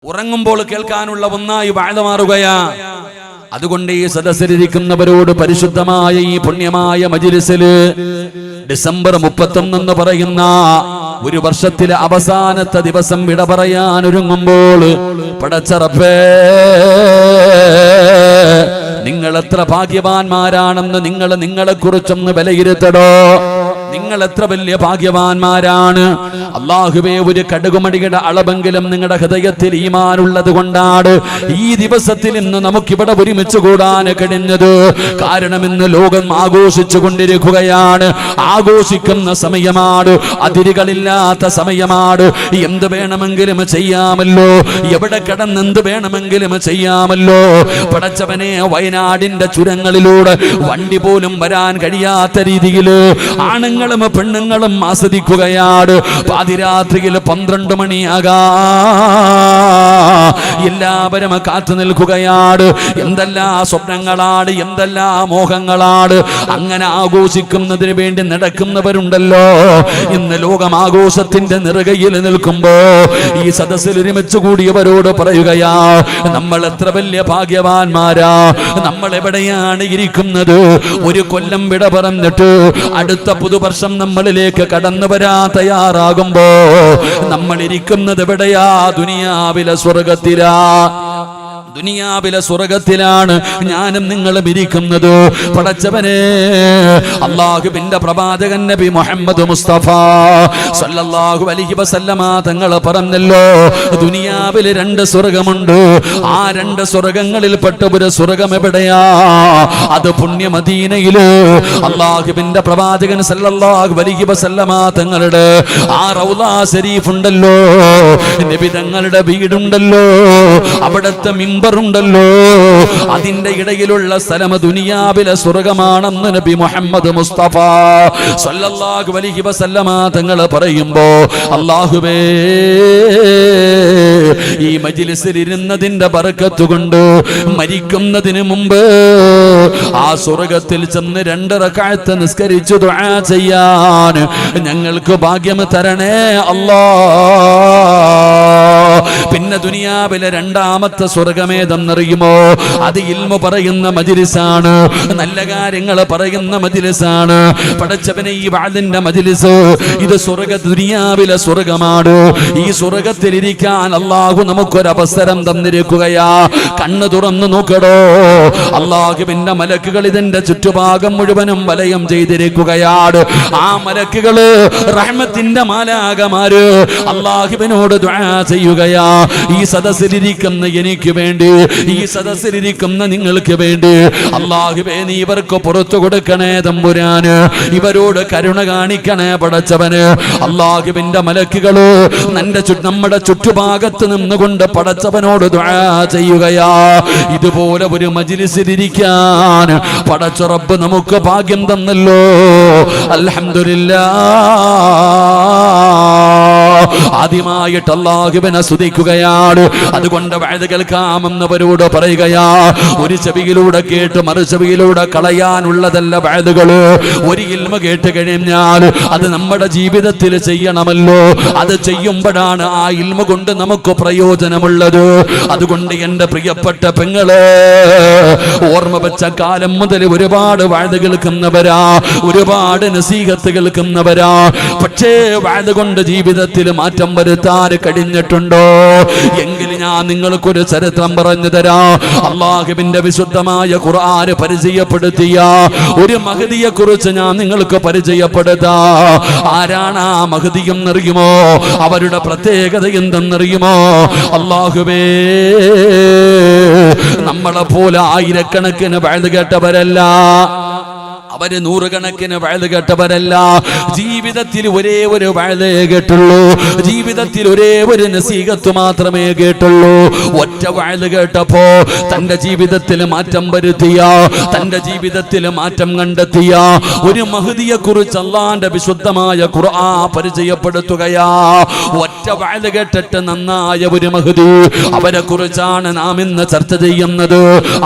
ഉറങ്ങുമ്പോൾ കേൾക്കാനുള്ള ഒന്നായി വാഴ്ന്നു മാറുകയാ. അതുകൊണ്ട് ഈ സദസ്സിലിരിക്കുന്നവരോട് പരിശുദ്ധമായ ഈ പുണ്യമായ മജ്‌ലിസില് ഡിസംബർ 31 എന്ന് പറയുന്ന ഒരു വർഷത്തിലെ അവസാനത്തെ ദിവസം വിട പറയാൻ ഒരുങ്ങുമ്പോൾ പടച്ച റബ്ബേ, നിങ്ങൾ എത്ര ഭാഗ്യവാന്മാരാണെന്ന് നിങ്ങളെ കുറിച്ചൊന്ന് വിലയിരുത്തടോ. നിങ്ങൾ എത്ര വലിയ ഭാഗ്യവാന്മാരാണ്. അല്ലാഹുവേ, ഒരു കടുകുമണിയുടെ അളവെങ്കിലും നിങ്ങളുടെ ഹൃദയത്തിൽ ഈമാനുള്ളത് കൊണ്ടാണ് ഈ ദിവസത്തിൽ ഇന്ന് നമുക്കിവിടെ ഒരുമിച്ച് കൂടാൻ കഴിഞ്ഞത്. കാരണം ഇന്ന് ലോകം ആഘോഷിച്ചു കൊണ്ടിരിക്കുകയാണ്. ആഘോഷിക്കുന്ന സമയമാണ്, അതിരുകളില്ലാത്ത സമയമാണ്. എന്ത് വേണമെങ്കിലും ചെയ്യാമല്ലോ, എവിടെ കിടന്ന് എന്ത് വേണമെങ്കിലും ചെയ്യാമല്ലോ. പടച്ചവനെ, വയനാടിന്റെ ചുരങ്ങളിലൂടെ വണ്ടി പോലും വരാൻ കഴിയാത്ത രീതിയിൽ ആണുങ്ങളും പെണ്ണുങ്ങളും ആസ്വദിക്കുകയാണ്. പാതിരാത്രിയിൽ 12 മണിയാകാ എല്ലാവരും കാത്തു നിൽക്കുകയാണ്. എന്തെല്ലാം സ്വപ്നങ്ങളാണ്, എന്തെല്ലാം മോഹങ്ങളാണ്. അങ്ങനെ ആഘോഷിക്കുന്നതിന് വേണ്ടി നടക്കുന്നവരുണ്ടല്ലോ. ഇന്ന് ലോകം ആഘോഷത്തിന്റെ നിറകയിൽ നിൽക്കുമ്പോ ഈ സദസ്സിൽ ഒരുമിച്ച് കൂടിയവരോട് പറയുകയാ, നമ്മൾ എത്ര വലിയ ഭാഗ്യവാന്മാരാ. നമ്മൾ എവിടെയാണ് ഇരിക്കുന്നത്? ഒരു കൊല്ലം വിട പറഞ്ഞിട്ട് അടുത്ത പുതുവർഷം നമ്മളിലേക്ക് കടന്നു വരാൻ തയ്യാറാകുമ്പോ നമ്മൾ ഇരിക്കുന്നത് എവിടെയാ? ദുനിയാവിലെ സ്വർഗത്തിലാ. ദുനിയാവിലെ സ്വർഗത്തിലാണ് ഞാനും നിങ്ങളും ഇരിക്കുന്നത്. പടച്ചവനെ, അല്ലാഹുവിന്റെ പ്രവാചകൻ നബി മുഹമ്മദ് മുസ്തഫ സല്ലല്ലാഹു അലൈഹി വസല്ലമ തങ്ങൾ പറഞ്ഞല്ലോ, ദുനിയാവിൽ 2 സ്വർഗമുണ്ട്. ആ 2 സ്വർഗങ്ങളിൽപ്പെട്ട ഒരു സ്വർഗം എവിടെയാ? അത് പുണ്യ മദീനയില് അല്ലാഹുവിന്റെ പ്രവാചകൻ സല്ലല്ലാഹു അലൈഹി വസല്ലമ തങ്ങളുടെ ആ റൗള ശരീഫ് ഉണ്ടല്ലോ, നബി തങ്ങളുടെ വീടുണ്ടല്ലോ, അവിടുത്തെ ണ്ടല്ലോ, അതിന്റെ ഇടയിലുള്ള സ്ഥലം ദുനിയാവിലെ സ്വർഗമാണെന്ന് നബി മുഹമ്മദ് മുസ്തഫ സല്ലല്ലാഹു അലൈഹി വസല്ലമ തങ്ങൾ പറയുമ്പോ, അല്ലാഹുവേ, ഈ മജ്‌ലിസിൽ ഇരുന്നതിന്റെ ബർക്കത്ത് കൊണ്ട് മരിക്കുന്നതിന് മുമ്പ് ആ സ്വർഗത്തിൽ ചെന്ന് 2 റക്അത്ത് നിസ്കരിച്ചു ദുആ ചെയ്യാൻ ഞങ്ങൾക്ക് ഭാഗ്യം തരണേ അല്ലാഹ്. പിന്നെ ദുനിയാവിലെ 2ാമത്തെ സ്വർഗമേതെന്നറിയുമോ? അത് ഇൽമു പറയുന്ന മജ്‌ലിസാണ്, നല്ല കാര്യങ്ങൾ പറയുന്ന മജ്‌ലിസാണ്. പടച്ചവനെ, ഈ വഅദിന്റെ മജ്‌ലിസ് ഇത് ദുനിയാവിലെ സ്വർഗമാണ്. ഈ സ്വർഗത്തിലിരിക്കാൻ അല്ലാഹു നമുക്കൊരവസരം തന്നിരിക്കുകയാ. കണ്ണ് തുറന്നു നോക്കടോ, അല്ലാഹുവിന്റെ മലക്കുകൾ ഇതിന്റെ ചുറ്റുഭാഗം മുഴുവനും വലയം ചെയ്തിരിക്കുകയാണ്. ആ മലക്കുകള് റഹ്മത്തിന്റെ മാലാഖമാര് അല്ലാഹുവിനോട് ദുആ ചെയ്യുകയാ. ഈ സദസ്സിലിരിക്കുന്ന എനിക്ക് വേണ്ടി, ഈ സദസ്സിലിരിക്കുന്ന നിങ്ങൾക്ക് വേണ്ടി അല്ലാഹുവേ, നീ ഇവർക്ക് പുറത്തു കൊടുക്കണേ തമ്പുരാന്, ഇവരോട് കരുണ കാണിക്കണേ പടച്ചവന്. അല്ലാഹുവിന്റെ മലക്കുകള് നമ്മുടെ ചുറ്റുഭാഗത്ത് നിന്നുകൊണ്ട് പടച്ചവനോട് ദുആ ചെയ്യുകയാ. ഇതുപോലെ ഒരു മജ്‌ലിസിലിരിക്കാൻ പടച്ച റബ്ബ് നമുക്ക് ഭാഗ്യം തന്നല്ലോ. അൽഹംദുലില്ലാഹ്. ആദ്യമായിട്ട് അല്ലാഹുവിനെ സ്തുതിക്കുകയാണ്. അതുകൊണ്ട് വഅദ് കേൾക്കാമെന്നവരോട് പറയുകയാ, ഒരു ചെവിയിലൂടെ കേട്ട് മറു ചെവിയിലൂടെ കളയാനുള്ളതല്ല വഅദുകള്. ഒരു ഇൽമ കേട്ട് കഴിഞ്ഞാൽ അത് നമ്മുടെ ജീവിതത്തിൽ ചെയ്യണമല്ലോ. അത് ചെയ്യുമ്പോഴാണ് ആ ഇൽമ കൊണ്ട് നമുക്ക് പ്രയോജനമുള്ളത്. അതുകൊണ്ട് എൻ്റെ പ്രിയപ്പെട്ട പെങ്ങളെ, ഓർമ്മ വെച്ച കാലം മുതൽ ഒരുപാട് വഅദ് കേൾക്കുന്നവരാ, ഒരുപാട് നസീഹത്ത് കേൾക്കുന്നവരാ. പക്ഷേ വഅദ് കൊണ്ട് ജീവിതത്തിൽ മാറ്റം വരുത്താൻ കഴിഞ്ഞിട്ടുണ്ടോ? എങ്കിൽ ഞാൻ നിങ്ങൾക്കൊരു ചരിത്രം പറഞ്ഞു തരാം. അല്ലാഹുവിന്റെ വിശുദ്ധമായ ഖുർആൻ പരിചയപ്പെടുത്തിയ ഒരു മഹദിയെ കുറിച്ച് ഞാൻ നിങ്ങൾക്ക് പരിചയപ്പെടുത്താം. ആരാണ് ആ മഹദി എന്നറിയുമോ? അവരുടെ പ്രത്യേകത എന്തെന്നറിയുമോ? അല്ലാഹുവേ, നമ്മളെ പോലെ ആയിരക്കണക്കിന് വഅദ് കേട്ടവരല്ല, അവര് നൂറുകണക്കിന് വഅദ് കേട്ടവരല്ല. ജീവിതത്തിൽ ഒരേ ഒരു വഅദേ കേട്ടുള്ളൂ. ജീവിതത്തിൽ ഒരേ ഒരു നസീഹത്ത് മാത്രമേ കേട്ടുള്ളൂ. ഒറ്റ വഅദ് കേട്ടപ്പോ തന്റെ ജീവിതത്തിൽ മാറ്റം വരുത്തിയ, തന്റെ ജീവിതത്തിൽ മാറ്റം കണ്ടെത്തിയ ഒരു മഹദിയെ കുറിച്ച് അല്ലാഹുവിന്റെ വിശുദ്ധമായ ഖുർആൻ പരിചയപ്പെടുത്തുകയാ. ഒറ്റ വഅദ് കേട്ടിട്ട് നന്നായ ഒരു മഹദി, അവരെ കുറിച്ചാണ് നാം ഇന്ന് ചർച്ച ചെയ്യുന്നത്.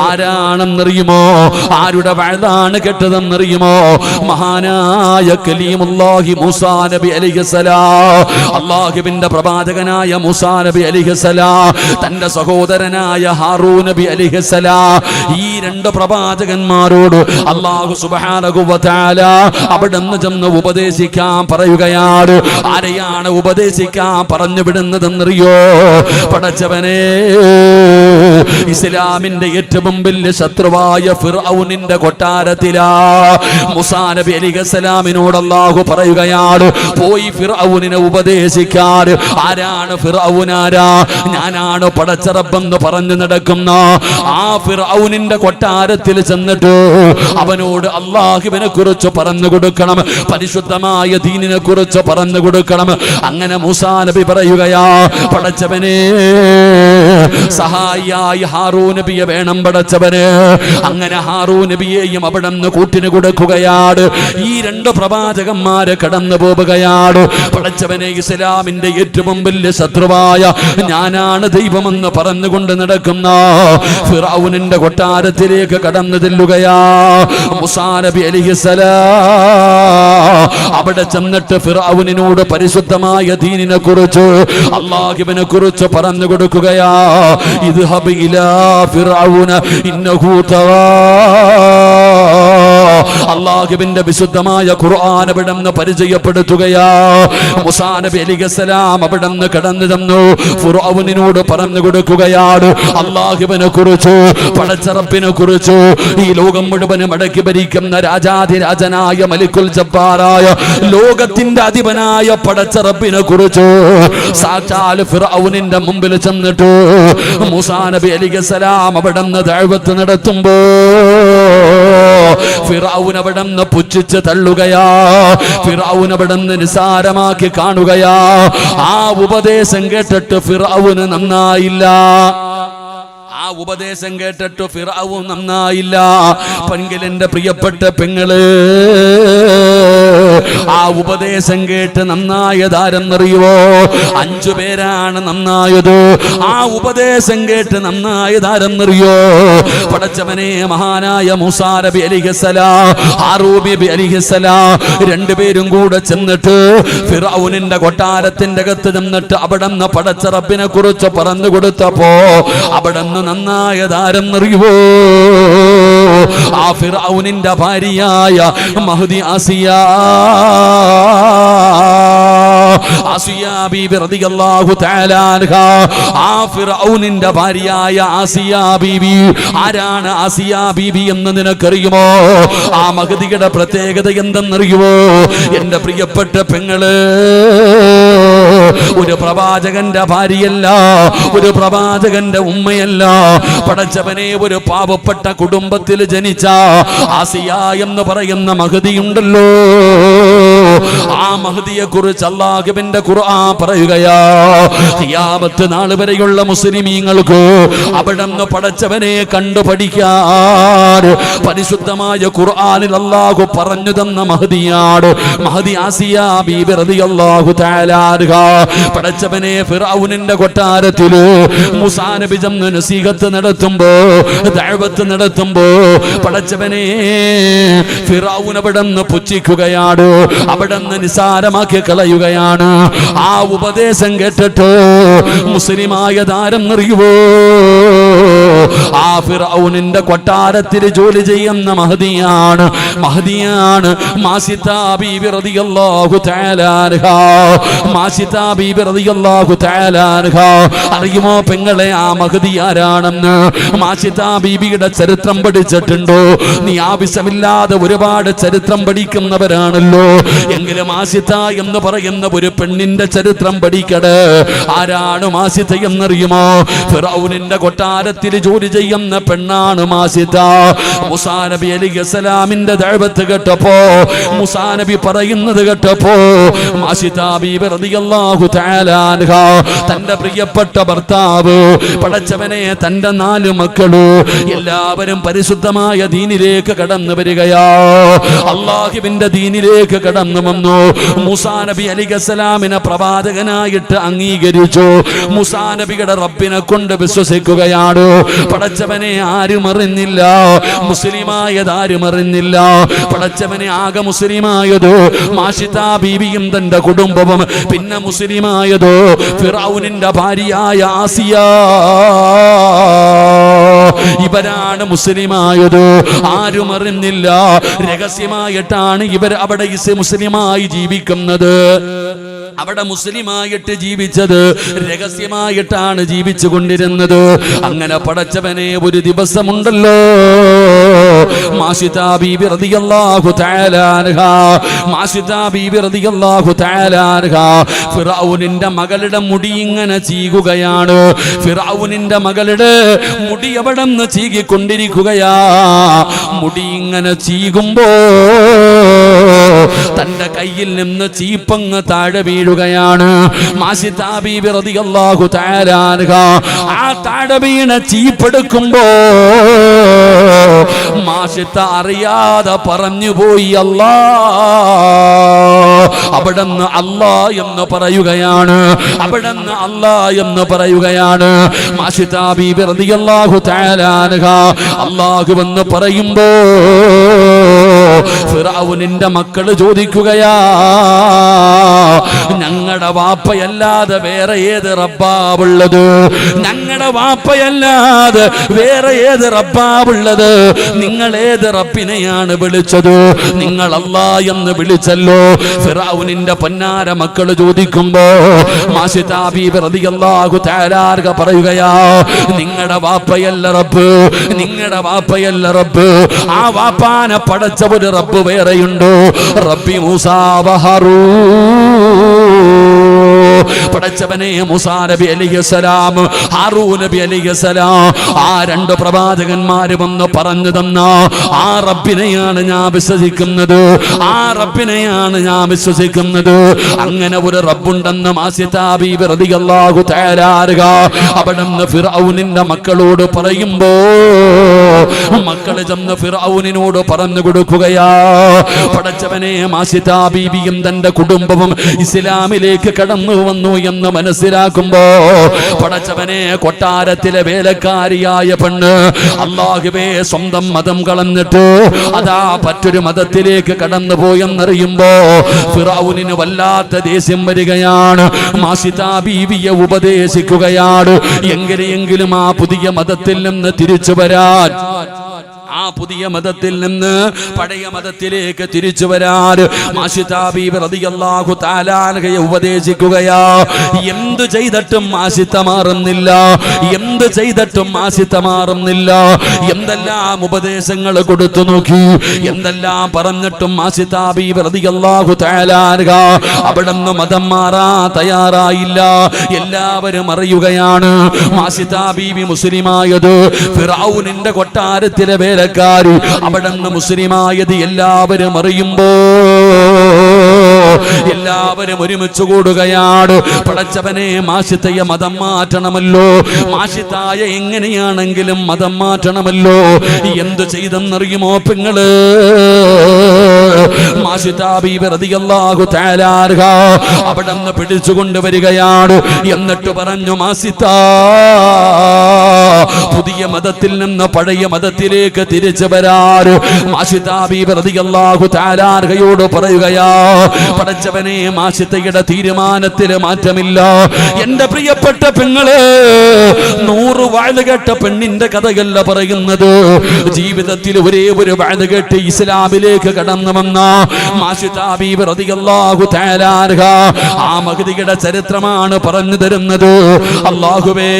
ആരാണെന്നറിയുമോ? ആരുടെ വഅദാണ് കേട്ടതെന്ന് ഏതെന്നറിയുമോ? മഹാനായ കലീമുല്ലാഹി മൂസാ നബി അലൈഹിസ്സലാം, അല്ലാഹുവിന്റെ പ്രവാചകനായ മൂസാ നബി അലൈഹിസ്സലാം തന്റെ സഹോദരനായ ഹാറൂൻ നബി അലൈഹിസ്സലാം, ഈ രണ്ട് പ്രവാചകന്മാരോട് അല്ലാഹു സുബ്ഹാനഹു വ തആല അവിടുന്ന് ചെന്ന് ഉപദേശിക്കാൻ പറയുകയാണ്. ആരെയാണ് ഉപദേശിക്കാൻ പറഞ്ഞു വിടുന്നതെന്നറിയോ? പടച്ചവനെ, ഇസ്ലാമിന്റെ ഏറ്റവും വലിയ ശത്രുവായ ഫിർഔനിന്റെ കൊട്ടാരത്തിലാ മൂസാ നബി അലൈഹിസ്സലാമിനോട് അല്ലാഹു പറയുകയാണ്, പോയി ഫിർഔനിനെ ഉപദേശിക്കാൻ. ആരാണ് ഫിർഔൻ? ആരാ? ഞാനാണ് പടച്ച റബ്ബെന്ന് പറഞ്ഞു നടക്കുന്ന ആ ഫിർഔനിന്റെ കൊട്ടാരത്തിൽ ചെന്നിട്ട് അവനോട് അല്ലാഹുവിനെ കുറിച്ച് പറഞ്ഞു കൊടുക്കണം, പരിശുദ്ധമായ ദീനിനെ കുറിച്ച് പറഞ്ഞു കൊടുക്കണം. അങ്ങനെ മൂസാ നബി പറയുകയാ, പടച്ചവനെ, സഹായിയായി ഹാറൂൻ നബിയെ വേണം പടച്ചവന്. അങ്ങനെ ഹാറൂൻ നബിയെയും അവിടെ നിന്ന് കൂട്ടിന് കൊടുക്കുകയാണ്. ഈ രണ്ട് പ്രവാചകന്മാര് കടന്നു പോവുകയാണ്. പടച്ചവനെ, ഇസ്ലാമിന്റെ ഏറ്റവും വലിയ ശത്രുവായ ഞാനാണ് ദൈവമെന്ന് പറഞ്ഞുകൊണ്ട് നടക്കുന്ന ഫിർഔനിന്റെ കൊട്ടാരത്തിലേക്ക് കടന്നു ചെല്ലുകയാ മൂസാ നബി അലൈഹിസ്സലാം. അവിടെ ചെന്നിട്ട് ഫിർഔനിനോട് പരിശുദ്ധമായ ദീനിനെ കുറിച്ച്, അല്ലാഹുവിനെ കുറിച്ച് പറഞ്ഞു കൊടുക്കുകയാ. ഇദ്ഹബ് ഇലാ ഫിർഔന ഇന്നഹു തഗാ. അല്ലാഹുവിന്റെ വിശുദ്ധമായ ഖുർആൻ അവിടെ നിന്ന് പരിചയപ്പെടുത്തുകയാ. മൂസാ നബി അലൈഹിസ്സലാം അവിടെ നിന്ന് കടന്നു ചെന്നു ഫിർഔനിനോട് പറഞ്ഞു കൊടുക്കുകയാണ് അല്ലാഹുവിനെ കുറിച്ച്, പടച്ച റബ്ബിനെ കുറിച്ച്, ഈ ലോകം മുഴുവനും അടക്കി ഭരിക്കുന്ന രാജാധിരാജനായ മലിക്കുൽ ജബ്ബാറായ ലോകത്തിന്റെ അധിപനായ പടച്ച റബ്ബിനെ കുറിച്ച് സാക്ഷാൽ ഫിർഔനിന്റെ മുമ്പിൽ ചെന്നിട്ട് മൂസാ നബി അലൈഹിസ്സലാം അവിടെ നിന്ന് ദഅവത്ത് നടത്തുമ്പോ ഫിർഔൻ അവിടെ നിന്ന് പുച്ഛിച്ച് തള്ളുകയാ. ഫിർഔൻ അവിടെ നിന്ന് നിസാരമാക്കി കാണുകയാ. ആ ഉപദേശം കേട്ടിട്ട് ഫിർഔന് നന്നായില്ല. ആ ഉപദേശം കേട്ടിട്ട് ഫിർഔൻ നന്നായില്ല. പെൺകിലെന്റെ പ്രിയപ്പെട്ട പെങ്ങള്, ആ ഉപദേശം കേട്ട് നന്നായതാരെന്നറിയുവോ? 5 പേരാണ് നന്നായത്. ആ ഉപദേശം കേട്ട് നന്നായതാരെന്നറിയോ? പടച്ചവനെ, മഹാനായ മൂസാ നബി അലൈഹിസ്സലാം, ഹാറൂൻ നബി അലൈഹിസ്സലാം രണ്ടുപേരും കൂടെ ചെന്നിട്ട് ഫിർഔനിന്റെ കൊട്ടാരത്തിന്റെ അകത്ത് ചെന്നിട്ട് അവിടെ നിന്ന് പടച്ച റബ്ബിനെ കുറിച്ച് പറഞ്ഞു കൊടുത്തപ്പോ അവിടെ നിന്ന് നന്നായതാരെന്നറിയുവോ? ആ ഫിർഔനിന്റെ ഭാര്യയായ മഹ്ദി ആസിയ ബീബി റളിയല്ലാഹു തആല അൻഹാ. ആ ഫിർഔനിന്റെ ഭാര്യയായ ആസിയ ബീബി. ആരാണ് ആസിയ ബീബി എന്ന് നിനക്കറിയുമോ? ആ മഹ്ദിയുടെ പ്രത്യേകത എന്തെന്നറിയുമോ? എന്റെ പ്രിയപ്പെട്ട പെങ്ങള്, ഒരു പ്രവാചകന്റെ ഭാര്യയല്ല, ഒരു പ്രവാചകന്റെ ഉമ്മയല്ല. പടച്ചവനെ, ഒരു പാവപ്പെട്ട കുടുംബത്തിൽ ജനിച്ച ആസിയ എന്ന് പറയുന്ന മഹ്ദിയുണ്ടല്ലോ. ആ മഹ്ദിയെ കുറിച്ച് അല്ലാഹുവിന്റെ ഖുർആൻ പറയുകയാ, ഖിയാമത്ത് നാൾ വരെയുള്ള മുസ്ലിമീങ്ങൾക്ക് അവിടുന്ന് പടച്ചവനെ കണ്ടു പഠിക്കാൻ പരിശുദ്ധമായ ഖുർആനിൽ അല്ലാഹു പറഞ്ഞു തന്ന മഹ്ദിയാണ് മഹ്ദി ആസിയ ബീബി റളിയല്ലാഹു തആല അൻഹാ. പടച്ചവനെ, ഫിർഔനിന്റെ കൊട്ടാരത്തിൽ മൂസാ നബി ചെന്ന് നസീഹത്ത് നടത്തുമ്പോ, ദഅവത്ത് നടത്തുമ്പോ പടച്ചവനെ, ഫിർഔൻ അവിടെ നിന്ന് പുച്ഛിക്കുകയാണ്, അവിടെ നിന്ന് നിസാരമാക്കി കളയുകയാണ്. ആ ഉപദേശം കേട്ടിട്ട് മുസ്ലിമായതാരെന്നറിയുവോ? ആ ഫിർഔനിന്റെ കൊട്ടാരത്തിൽ ജോലി ചെയ്യുന്ന മഹ്ദിയാണ് മാസിത ബീബി റളിയല്ലാഹു തആല അൻഹാ. മാസിത ബീബി റളിയല്ലാഹു തആല അൻഹാ. അറിയുമോ പെങ്ങളെ, ആ മഹ്ദി ആരാണെന്ന്? മാസിത ബീബിയുടെ ചരിത്രം പഠിച്ചിട്ടുണ്ടോ? നീ ആവശ്യമില്ലാതെ ഒരുപാട് ചരിത്രം പഠിക്കുന്നവരാണല്ലോ. എങ്കിലും മാസിത എന്ന് പറയുന്ന ഒരു പെണ്ണിന്റെ ചരിത്രം പഠിക്കട്. ആരാണ് മാസിത എന്നറിയുമോ? ഫിർഔനിന്റെ കൊട്ടാരത്തിൽ ജോലി ചെയ്യുന്ന പെണ്ണാണ് മാസിത. മൂസാ നബി അലൈഹിസ്സലാമിന്റെ ദഅവത്ത് കേട്ടപ്പോ, മൂസാ നബി പറയുന്നത് കേട്ടപ്പോ മാസിത ബീബി റളിയല്ലാഹു തആല അൻഹാ തന്റെ പ്രിയപ്പെട്ട ഭർത്താവ്, പടച്ചവനെ, തന്റെ 4 മക്കള് എല്ലാവരും പരിശുദ്ധമായ ദീനിലേക്ക് കടന്നു വരികയാ. അല്ലാഹുവിന്റെ ദീനിലേക്ക് കടന്നു വന്നു. മൂസാ നബി അലൈഹിസ്സലാമിനെ പ്രവാചകനായിട്ട് അംഗീകരിച്ചു. മൂസാ നബിയുടെ റബ്ബിനെ കൊണ്ട് വിശ്വസിക്കുകയാണ്. പടച്ചവനെ ആരും അറിഞ്ഞില്ല, മുസ്ലിമായത് ആരും അറിഞ്ഞില്ല. പടച്ചവനെ ആകെ മുസ്ലിമായത് മാഷിതാ ബീവിയും തന്റെ കുടുംബവും. പിന്നെ മുസ്ലിമായതോ ഫിറഔനിന്റെ ഭാര്യയായ ആസിയ. ഇവരാണ് മുസ്ലിമായത്. ആരും അറിഞ്ഞില്ല. രഹസ്യമായിട്ടാണ് ഇവർ അവിടെ മുസ്ലിമായി ജീവിക്കുന്നത്. അവിടെ മുസ്ലിമായിട്ട് ജീവിച്ചത് രഹസ്യമായിട്ടാണ് ജീവിച്ചു കൊണ്ടിരുന്നത്. അങ്ങനെ പടച്ചവനെ ഒരു ദിവസമുണ്ടല്ലോ, മാഷിതാ ബീബി റളിയല്ലാഹു തആല അൻഹാ, മാഷിതാ ബീബി റളിയല്ലാഹു തആല അൻഹാ ഫിറഔനിന്റെ മകളുടെ മുടി ഇങ്ങനെ ചീകുകയാണ്. ഫിറഔനിന്റെ മകളുടെ മുടി അവിടെ നിന്ന് ചീകിക്കൊണ്ടിരിക്കുകയാ. മുടി ഇങ്ങനെ ചീകുമ്പോ തന്റെ കയ്യിൽ നിന്ന് ചീപ്പങ്ങ് താഴെ വീഴുകയാണ്. മാഷിതാ ബീബി റളിയല്ലാഹു തആല അൻഹാ ആ താഴെ വീണ ചീപ്പെടുക്കുമ്പോ മാഷിത അറിയാതെ പറഞ്ഞു പോയി അല്ലാ. അവിടുന്ന് അല്ലാ എന്ന് പറയുകയാണ്, അവിടുന്ന് അല്ലാ എന്ന് പറയുകയാണ്. മാഷിതാ ബീബി റളിയല്ലാഹു തആല അൻഹാ അല്ലാഹു എന്ന് പറയുമ്പോ ഫിറഔനിന്റെ മക്കള് ചോദിക്കുകയാ, ഞങ്ങളുടെ വാപ്പയല്ലാതെ വേറെ ഏത് റബ്ബാവുള്ളത്? ഞങ്ങളുടെ വാപ്പയല്ലാതെ വേറെ ഏത് റബ്ബാവുള്ളത്? നിങ്ങൾ ഏത് റബ്ബിനെയാണ് വിളിച്ചത്? നിങ്ങൾ അല്ലാ എന്ന് വിളിച്ചല്ലോ. ഫിറഔനിന്റെ പൊന്നാര മക്കള് ചോദിക്കുമ്പോ മാഷിതാ ബീബി റളിയല്ലാഹു തആല അൻഹ പറയുകയാ, നിങ്ങളുടെ വാപ്പയല്ല റബ്ബ്, നിങ്ങളുടെ വാപ്പയല്ല റബ്ബ്. ആ വാപ്പാനെ പടച്ച ഒരു റബ്ബ് വേറെയുണ്ടോ? റബ്ബി മൂസാ വ പടച്ചവനെ മൂസാ നബി അലൈഹിസ്സലാം, ഹാറൂൻ നബി അലൈഹിസ്സലാം, ആ രണ്ട് പ്രവാചകന്മാര് വന്ന് പറഞ്ഞു തന്ന ആ റബ്ബിനെയാണ് ഞാൻ വിശ്വസിക്കുന്നത്, ആ റബ്ബിനെയാണ് ഞാൻ വിശ്വസിക്കുന്നത്. അങ്ങനെ ഒരു റബ്ബുണ്ടെന്ന് മാഷിതാ ബീബി റളിയല്ലാഹു തആല അൻഹ അവിടുന്ന് ഫിറഔനിന്റെ മക്കളോട് പറയുമ്പോ മക്കള് ചെന്ന് ഫിറഔനിനോട് പറഞ്ഞു കൊടുക്കുകയാ, പടച്ചവനെ മാഷിതാ ബീബിയും തന്റെ കുടുംബവും ഇസ്ലാമിലേക്ക് കടന്നു വന്നു എന്ന് മനസ്സിലാക്കുമ്പോ പടച്ചവനെ കൊട്ടാരത്തിലെ വേലക്കാരിയായ പെണ്ണ് അല്ലാഹുവേ സ്വന്തം മതം കളഞ്ഞിട്ട് അതാ മറ്റൊരു മതത്തിലേക്ക് കടന്നു പോയെന്നറിയുമ്പോ ഫിറഔനിന് വല്ലാത്ത ദേഷ്യം വരികയാണ്. മാഷിതാ ബീവിയെ ഉപദേശിക്കുകയാണ്, എങ്ങനെയെങ്കിലും ആ പുതിയ മതത്തിൽ നിന്ന് തിരിച്ചു വരാൻ, ആ പുതിയ മതത്തിൽ നിന്ന് പഴയ മതത്തിലേക്ക് തിരിച്ചു വരാൻ മാഷിതാ ബീബി റളിയല്ലാഹു തആല അൻഹയെ ഉപദേശിക്കുകയാ. എന്ത് ചെയ്തിട്ടും മാഷിത മാറുന്നില്ല, എന്ത് ചെയ്തിട്ടും മാഷിത മാറുന്നില്ല. എന്തെല്ലാം ഉപദേശങ്ങൾ കൊടുത്തു നോക്കി, എന്തെല്ലാം പറഞ്ഞിട്ടും മാഷിതാ ബീബി റളിയല്ലാഹു തആല അൻഹ അവിടുന്ന് മതം മാറാൻ തയ്യാറായില്ല. എല്ലാവരും അറിയുകയാണ് മാഷിതാ ബീബി മുസ്ലിമായത് ഫിറഔനിന്റെ കൊട്ടാരത്തിലെ വേലക്കാരി അവിടുന്ന് മുസ്ലിമായത് എല്ലാവരും അറിയുമ്പോ എല്ലാവരും ഒരുമിച്ച് കൂടുകയാണ്. പടച്ചവനെ മാഷിതയെ മതം മാറ്റണമല്ലോ, മാഷിതായ എങ്ങനെയാണെങ്കിലും മതം മാറ്റണമല്ലോ. എന്ത് ചെയ്തെന്നറിയുമോ പെങ്ങള്? മാഷിതാ ബീബി റളിയല്ലാഹു തആല അൻഹ അവിടുന്ന് പിടിച്ചുകൊണ്ട് വരികയാണ്. എന്നിട്ട് പറഞ്ഞു, മാഷിതാ പുതിയ മതത്തിൽ നിന്ന് പഴയ മതത്തിലേക്ക് തിരിച്ചു വരാൻ മാഷിതാ ബീബി റളിയല്ലാഹു തആല അൻഹയോട് പറയുകയാ, പടച്ചവനെ മാഷിതയുടെ തീരുമാനത്തിന് മാറ്റമില്ല. എന്റെ പ്രിയപ്പെട്ട പെങ്ങളെ, 100 വഅദ് കേട്ട പെണ്ണിന്റെ കഥയല്ല പറയുന്നത്. ജീവിതത്തിൽ ഒരേ ഒരു വഅദ് കേട്ട് ഇസ്ലാമിലേക്ക് കടന്നു വന്ന മാഷിതാ ബീബി റളിയല്ലാഹു തആല അൻഹ ആ മഹദിയുടെ ചരിത്രമാണ് പറഞ്ഞു തരുന്നത്. അല്ലാഹുവേ,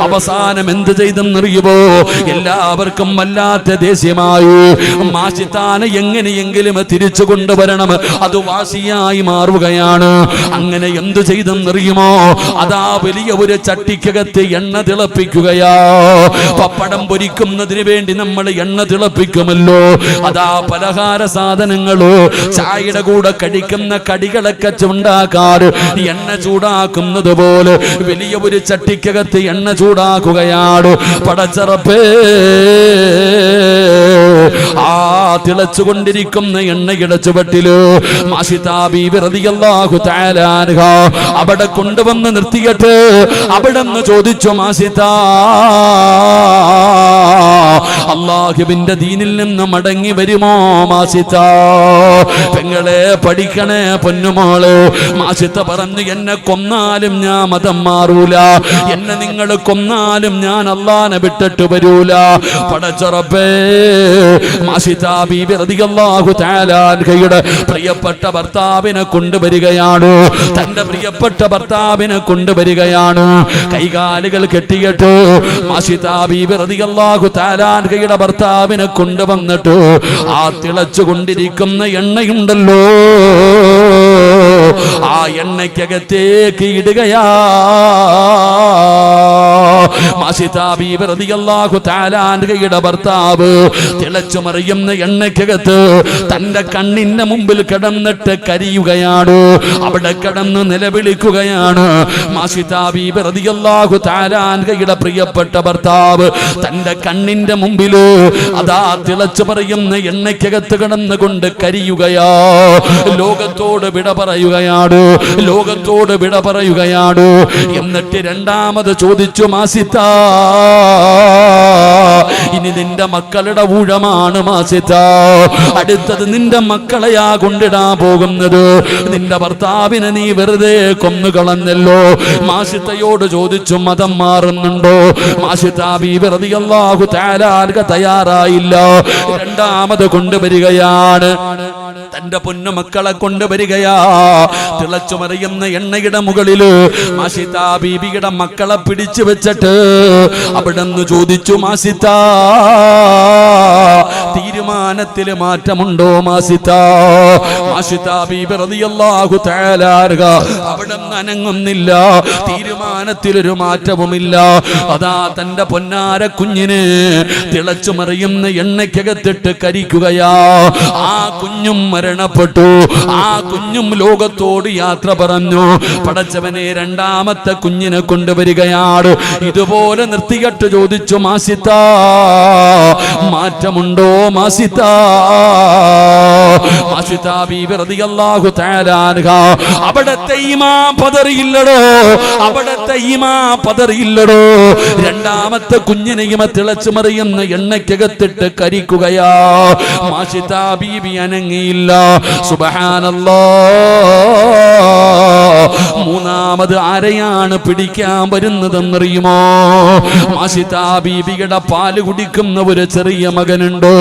അവസാനം എന്ത് ചെയ്തെന്നറിയുമോ? എല്ലാവർക്കും വല്ലാത്ത ദേഷ്യമായി. മാഷിതാനെ എങ്ങനെയെങ്കിലും തിരിച്ചു കൊണ്ടുവരണം, അത് വാശിയായി മാറുകയാണ്. അങ്ങനെ എന്തു ചെയ്തെന്നറിയുമോ? അതാ വലിയ ഒരു ചട്ടിക്കകത്ത് എണ്ണ തിളപ്പിക്കുകയാ. പപ്പടം പൊരിക്കുന്നതിന് വേണ്ടി നമ്മൾ എണ്ണ തിളപ്പിക്കുമല്ലോ, അതാ പലഹാര സാധനങ്ങള് ചായയുടെ കൂടെ കഴിക്കുന്ന കടികളൊക്കെ ചൂണ്ടാക്കാറ് എണ്ണ ചൂടാക്കുന്നത് പോലെ വലിയ ഒരു ചട്ടിക്കകത്ത് എണ്ണ എണ്ണ ചൂടാക്കുകയാണ്. പടച്ചറപ്പേ, ആ തിളച്ചുകൊണ്ടിരിക്കുന്ന എണ്ണയുടെ ചുവട്ടില് മാഷിതാ ബീബി റളിയല്ലാഹു തആല അൻഹ അവിടെ കൊണ്ടുവന്ന് നിർത്തിയിട്ട് അവിടെ നിന്ന് ചോദിച്ചു, മാഷിതാ, അല്ലാഹുവിന്റെ ദീനിൽ നിന്ന് മടങ്ങി വരുമോ മാഷിതാ? പെങ്ങളെ പഠിക്കണേ പൊന്നുമോള്. മാഷിത പറഞ്ഞു, എന്നെ കൊന്നാലും ഞാൻ മതം മാറൂല, എന്നെ നിങ്ങൾ കൊന്നാലും ഞാൻ അല്ലാഹനെ വിട്ടിട്ട് വരൂല. പടച്ചറപ്പേ, മാഷിതാ ബീബി റളിയല്ലാഹു തആല അൻഹയുടെ പ്രിയപ്പെട്ട ഭർത്താവിനെ കൊണ്ടുവരികയാണ്. തന്റെ പ്രിയപ്പെട്ട ഭർത്താവിനെ കൊണ്ടുവരികയാണ്. കൈകാലുകൾ കെട്ടിയിട്ട് മാഷിതാ ബീബി റളിയല്ലാഹു തആല അൻഹയുടെ ഭർത്താവിനെ കൊണ്ടുവന്നിട്ട് ആ തിളച്ചുകൊണ്ടിരിക്കുന്ന എണ്ണയുണ്ടല്ലോ, ആ എണ്ണയ്ക്കകത്തേക്ക് ഇടുകയാ. മാഷിതാ ബീബി റളിയല്ലാഹു തആല അൻഹയുടെ ഭർത്താവ് തിളച്ചു മറിയുന്ന എണ്ണയ്ക്കകത്ത് തന്റെ കണ്ണിന്റെ മുമ്പിൽ കിടന്നിട്ട് കരിയുകയാണ്. അവിടെ കിടന്ന് നിലവിളിക്കുകയാണ്. മാഷിതാ ബീബി റളിയല്ലാഹു തആല അൻഹയുടെ പ്രിയപ്പെട്ട ഭർത്താവ് തന്റെ കണ്ണിന്റെ മുമ്പിൽ അതാ തിളച്ചു മറിയുന്ന എണ്ണയ്ക്കകത്ത് കിടന്നുകൊണ്ട് കരിയുകയാ. ലോകത്തോട് വിട പറയുകയാണ്, ലോകത്തോട് വിട പറയുകയാണ്. എന്നിട്ട് രണ്ടാമത് ചോദിച്ചു, മാഷിതാ, ഇനി നിന്റെ മക്കളുടെ ഊഴമാണ് മാഷിതാ, അടുത്തത് നിന്റെ മക്കളെയാ കൊണ്ടിടാൻ പോകുന്നത്. നിന്റെ ഭർത്താവിനെ നീ വെറുതെ കൊന്നുകളഞ്ഞല്ലോ. മാഷിതയോട് ചോദിച്ചു, മതം മാറുന്നുണ്ടോ? മാഷിതാ ബീബി റളിയല്ലാഹു തആല അൻഹ തയ്യാറായില്ല. രണ്ടാമത് കൊണ്ടുവരികയാണ്, തന്റെ പൊന്നുമക്കളെ കൊണ്ടുവരികയാ. തിളച്ചു മറിയുന്ന എണ്ണയുടെ മുകളില് മാഷിതാ ബീബിയുടെ മക്കളെ പിടിച്ചു വെച്ചിട്ട് അവിടെന്ന് ചോദിച്ചു, മാഷിതാ, തീരുമാനത്തില് മാറ്റമുണ്ടോ മാഷിതാ? മാഷിതാ ബീബി റളിയല്ലാഹു തആല അൻഹ അവിടെന്ന് അനങ്ങുന്നില്ല. തീരുമാനത്തിലൊരു മാറ്റവുമില്ല. അതാ തന്റെ പൊന്നാര കുഞ്ഞിന് തിളച്ചു മറിയുന്ന എണ്ണയ്ക്കകത്തിട്ട് കരിക്കുകയാ. ആ കുഞ്ഞും മരണപ്പെട്ടു. ആ കുഞ്ഞും ലോകത്തോട് യാത്ര പറഞ്ഞു. പടച്ചവനെ, രണ്ടാമത്തെ കുഞ്ഞിനെ കൊണ്ടുവരികയാണ്. ഇതുപോലെ നിർത്തിയിട്ട് ചോദിച്ചു, മാഷിതാ, മാറ്റമുണ്ടോ മാഷിതാ? മാഷിതാ ബീബി റളിയല്ലാഹു തആല അൻഹ അവിടത്തെ ഈമാൻ പതറിയില്ലടോ, അവിടത്തെ ഈമാൻ പതറിയില്ലടോ. രണ്ടാമത്തെ കുഞ്ഞിനെയും തിളച്ചു മറിയുന്ന എണ്ണയ്ക്കകത്തിട്ട് കരിക്കുകയാ. മാഷിതാ ബീബി അനങ്ങിയില്ല. സുബ്ഹാനല്ലാഹ്, മൂന്നാമത് ആരെയാണ് പിടിക്കാൻ വരുന്നതെന്നറിയുമോ? മാഷിതാ ബീബിയുടെ പാല് കുടിക്കുന്ന ഒരു ചെറിയ മകനുണ്ട്.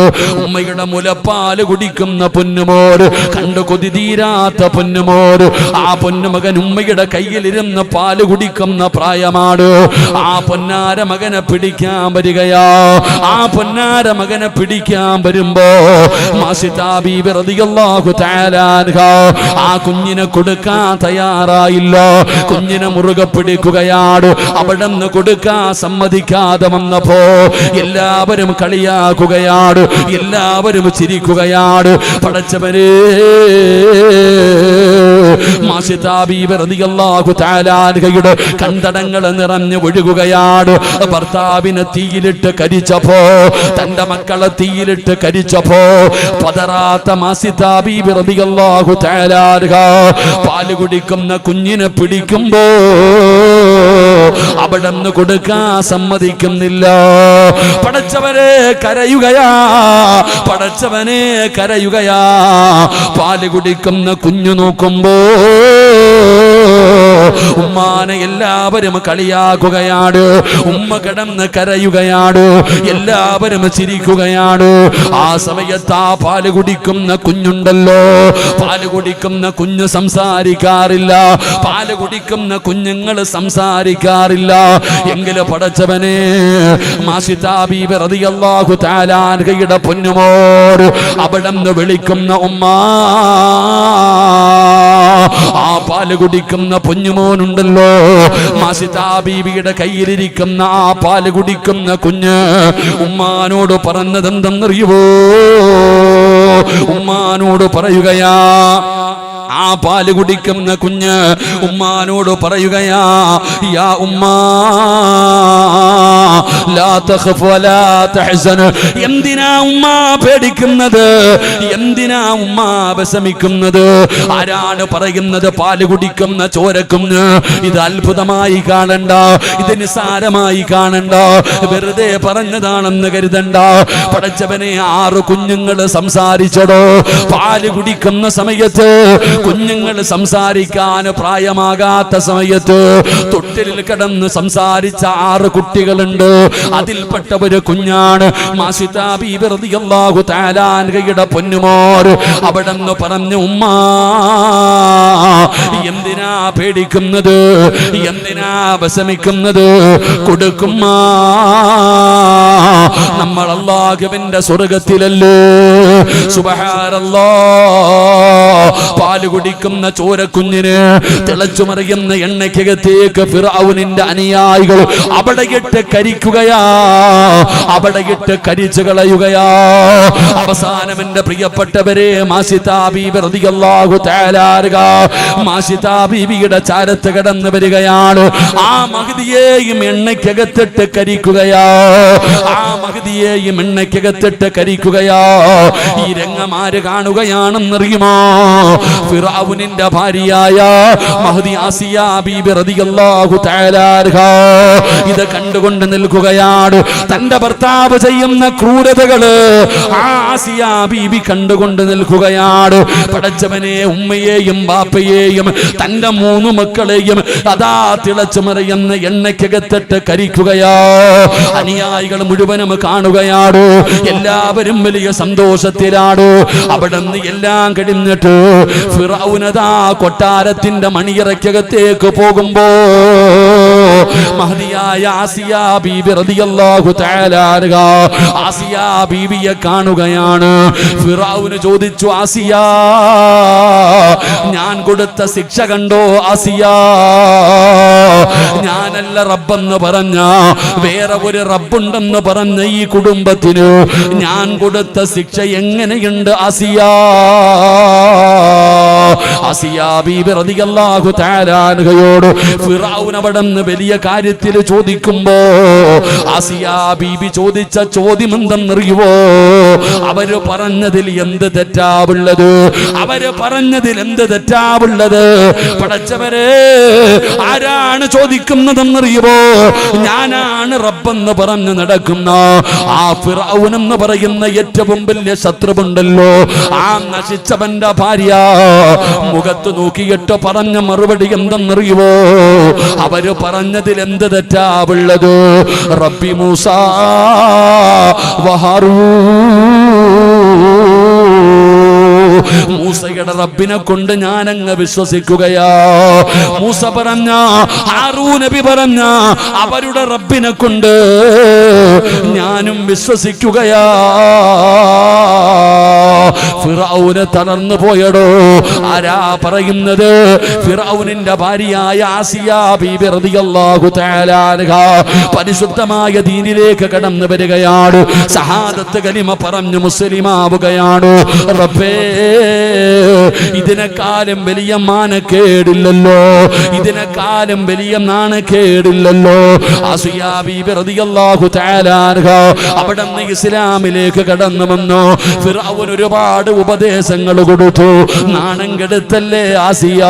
ഉമ്മയുടെ മുലപ്പാല് കുടിക്കുന്ന പൊന്നുമോര്, കണ്ടു കൊതി തീരാത്ത പൊന്നുമോര്. ആ പൊന്നുമകൻ ഉമ്മയുടെ കയ്യിലിരുന്ന് പാല് കുടിക്കുന്ന പ്രായമാണ്. ആ പൊന്നാര മകനെ പിടിക്കാൻ വരികയാ. ആ പൊന്നാര മകനെ പിടിക്കാൻ വരുമ്പോ മാഷിതാ ബീബി റളിയല്ലാഹു തആല അൻഹ ആ കുഞ്ഞിനെ കൊടുക്കാൻ തയ്യാറായില്ല. കുഞ്ഞിനെ മുറുകെ പിടിക്കുകയാണ്. അവിടെ നിന്ന് കൊടുക്കാൻ സമ്മതിക്കാതെ വന്നപ്പോ എല്ലാവരും കളിയാക്കുകയാണ്, എല്ലാവരും ചിരിക്കുകയാണ്. പടച്ചവനെ, മാഷിതാ ബീബി റളിയല്ലാഹു തആല അൻഹയുടെ കണ്ടടങ്ങൾ നിറഞ്ഞു ഒഴുകുകയാണ്. ഭർത്താവിനെ തീയിലിട്ട് കരിച്ചപ്പോ, തന്റെ മക്കളെ തീയിലിട്ട് കരിച്ചപ്പോ പതറാത്ത മാഷിതാ ബീബി റളിയല്ലാഹു തആല അൻഹ പാല് കുടിക്കുന്ന കുഞ്ഞിനെ പിടിക്കുമ്പോ അവിടെ നിന്ന് കൊടുക്കാൻ സമ്മതിക്കുന്നില്ല. പടച്ചവനെ കരയുകയാ, പടച്ചവനെ കരയുകയാ. പാല് കുടിക്കുന്ന കുഞ്ഞു നോക്കുമ്പോ ഉമ്മാനെ എല്ലാവരും കളിയാക്കുകയാണ്. ഉമ്മ കിടന്ന് കരയുകയാണ്, എല്ലാവരും ചിരിക്കുകയാണ്. ആ സമയത്ത് ആ പാല് കുടിക്കുന്ന കുഞ്ഞുണ്ടല്ലോ, പാല് കുടിക്കുന്ന കുഞ്ഞ് സംസാരിക്കാറില്ല. പാല് കുടിക്കുന്ന കുഞ്ഞുങ്ങൾ സംസാരിക്കാറില്ല. എങ്കിലും പടച്ചവനെ, മാഷിതാ ബീബി റളിയല്ലാഹു തആല അൻഹയുടെ പൊന്നുമോർ അവിടെ നിന്ന് വിളിക്കുന്ന ഉമ്മ, ആ പാല് കുടിക്കുന്ന പൊന്നുമോനുണ്ടല്ലോ, മാഷിതാ ബീബിയുടെ കയ്യിലിരിക്കുന്ന ആ പാല് കുടിക്കുന്ന കുഞ്ഞ് ഉമ്മാനോട് പറഞ്ഞതെന്തെന്നറിയുവോ? ഉമ്മാനോട് പറയുകയാ, ആ പാല് കുടിക്കുന്ന കുഞ്ഞ് ഉമ്മാനോട് പറയുകയാ, യാ ഉമ്മാ ലാ തഖഫ് വലാ തഹ്സൻ. എന്തിനാ ഉമ്മ പേടിക്കുന്നത്? എന്തിനാ ഉമ്മ വിഷമിക്കുന്നത്? ആരാണ് പറയുന്നത്? പാല് കുടിക്കുന്ന ചോരക്കുഞ്ഞ്. ഇത് അത്ഭുതമായി കാണണ്ട, ഇത് നിസാരമായി കാണണ്ട, വെറുതെ പറഞ്ഞതാണെന്ന് കരുതണ്ട. പടച്ചവനെ, 6 കുഞ്ഞുങ്ങൾ സംസാരിച്ചടോ. പാല് കുടിക്കുന്ന സമയത്ത് കുഞ്ഞുങ്ങൾ സംസാരിക്കാൻ പ്രായമാകാത്ത സമയത്ത് തൊട്ടിലിൽ കിടന്ന് സംസാരിച്ച 6 കുട്ടികളുണ്ട്. അതിൽപ്പെട്ട ഒരു കുഞ്ഞാണ് മാസിതാ ബീബി റളിയല്ലാഹു തആല അൻഹയുടെ പൊന്നുമോർ. അവിടെന്ന് പറഞ്ഞു, ഉമ്മ എന്തിനാ പേടിക്കുന്നത്? എന്തിനാ വിഷമിക്കുന്നത്? കൊടുക്കുമ്മ, നമ്മൾ അല്ലാഹുവിന്റെ സ്വർഗ്ഗത്തിലല്ലേ. സുബ്ഹാനല്ലാഹ്. പാല് കുടിക്കുന്ന ചോരക്കുഞ്ഞിന് തിളച്ചു മറിയുന്ന എണ്ണയ്ക്കകത്തേക്ക് ഫിർഔനിന്റെ അനുയായികൾ അവിടെയിട്ട് കരിക്കുകയാ, അവിടെയിട്ട് കരിച്ചു കളയുകയാ. അവസാനം എന്റെ പ്രിയപ്പെട്ടവരെ, മാസിതാ ബീബി റളിയല്ലാഹു തആല അൻഹ മാസിതാ ബീബിയുടെ ചാരത്ത് കടന്നു വരികയാണ്. ആ മഹ്ദിയെയും എണ്ണയ്ക്കകത്തിട്ട് കരിക്കുകയാ, ആ മഹ്ദിയെയും എണ്ണയ്ക്കകത്തിട്ട് കരിക്കുകയാ. ഈ രംഗം ആര് കാണുകയാണെന്നറിയുമോ? ഫിർഔനിന്റെ ഭാര്യയായ മഹ്ദി ആസിയാ ബീബി റളിയല്ലാഹു തആല അൻഹ ഇത് കണ്ടുകൊണ്ട് നിൽക്കുകയാണ്. തന്റെ ഭർത്താവ് ചെയ്യുന്ന ക്രൂരതകള് ആ ആസിയാ ബീബി കണ്ടുകൊണ്ട് നിൽക്കുകയാണ്. പടച്ചവനെ, ഉമ്മയെയും ബാപ്പയെയും തന്റെ 3 മക്കളെയും അതാ തിളച്ചു മറിയുന്ന എണ്ണയ്ക്കകത്തിട്ട് കരിക്കുകയാ. അനുയായികൾ മുഴുവനും കാണുകയാണ്. എല്ലാവരും വലിയ സന്തോഷത്തിലാണ്. അവിടെ നിന്ന് എല്ലാം കഴിഞ്ഞിട്ട് ഫിർഔനതാ കൊട്ടാരത്തിന്റെ മണിയറയ്ക്കകത്തേക്ക് പോകുമ്പോ മഹ്ദിയായ ആസിയാ ബീബി റളിയല്ലാഹു തആല അൻഹ ആസിയാ ബീബിയെ കാണുകയാണ്. ഫിർഔൻ ചോദിച്ചു, ആസിയാ, ഞാൻ കൊടുത്ത ശിക്ഷ കണ്ടോ ആസിയാ? ഞാനല്ല റബ്ബെന്ന് പറഞ്ഞ, വേറെ ഒരു റബ്ബുണ്ടെന്ന് പറഞ്ഞ ഈ കുടുംബത്തിന് ഞാൻ കൊടുത്ത ശിക്ഷ എങ്ങനെയുണ്ട് ആസിയാ? ആസിയാ ബീബി റളിയല്ലാഹു തആല അൻഹയോട് ഫിർഔൻ അവിടുന്ന് വലിയ കാര്യത്തിൽ ചോദിക്കുമ്പോ ആസിയാ ബീബി ചോദിച്ച ചോദ്യം എന്തെന്നറിയുവോ? അവര് പറഞ്ഞതിൽ എന്ത് തെറ്റാവുള്ളത്? അവര് പറഞ്ഞതിൽ എന്ത് തെറ്റാവുള്ളത്? പടച്ചവരെ, ആരാണ് ചോദിക്കുന്നതെന്നറിയുവോ? ഞാനാണ് റബ്ബെന്ന് പറഞ്ഞു നടക്കുന്ന ആ ഫിർഔൻ എന്ന് പറയുന്ന ഏറ്റവും വലിയ ശത്രുവുണ്ടല്ലോ, ആ നശിച്ചവന്റെ ഭാര്യ മുഖത്ത് നോക്കിയിട്ട് പറഞ്ഞ മറുപടി എന്തെന്നറിയുവോ? അവര് പറഞ്ഞതിൽ എന്ത് തെറ്റാവുള്ളത്? റബ്ബി മൂസ മൂസയുടെ റബ്ബിനെ കൊണ്ട് ഞാൻ അങ്ങ് വിശ്വസിക്കുകയാ. മൂസ പറഞ്ഞ, ഹാറൂൻ നബി പറഞ്ഞ അവരുടെ റബ്ബിനെ കൊണ്ട് ഞാനും വിശ്വസിക്കുകയാ. ഫിർഔന് തളർന്നു പോയടോ. ആരാ പറയുന്നത്? ഫിർഔനിന്റെ ഭാര്യയായ ആസിയാ ബീബി റളിയല്ലാഹു തആല അൻഹ പരിശുദ്ധമായ ദീനിലേക്ക് കടന്നു വരികയാണ്. ഷഹാദത്ത് കലിമ പറഞ്ഞു മുസ്ലിമാവുകയാണ്. റബ്ബേ, ഇതിനെക്കാളും വലിയ മാനക്കേടില്ലല്ലോ, ഇതിനെക്കാളും വലിയ നാണക്കേടില്ലല്ലോ. ആസിയാ ബീബി റളിയല്ലാഹു തആല അൻഹ അവിടുന്ന് ഇസ്ലാമിലേക്ക് കടന്നു വന്നു. ഫിർഔൻ ഒരുപാട് ഉപദേശങ്ങൾ കൊടുത്തു. നാണം കെടുത്തല്ലേ ആസിയ,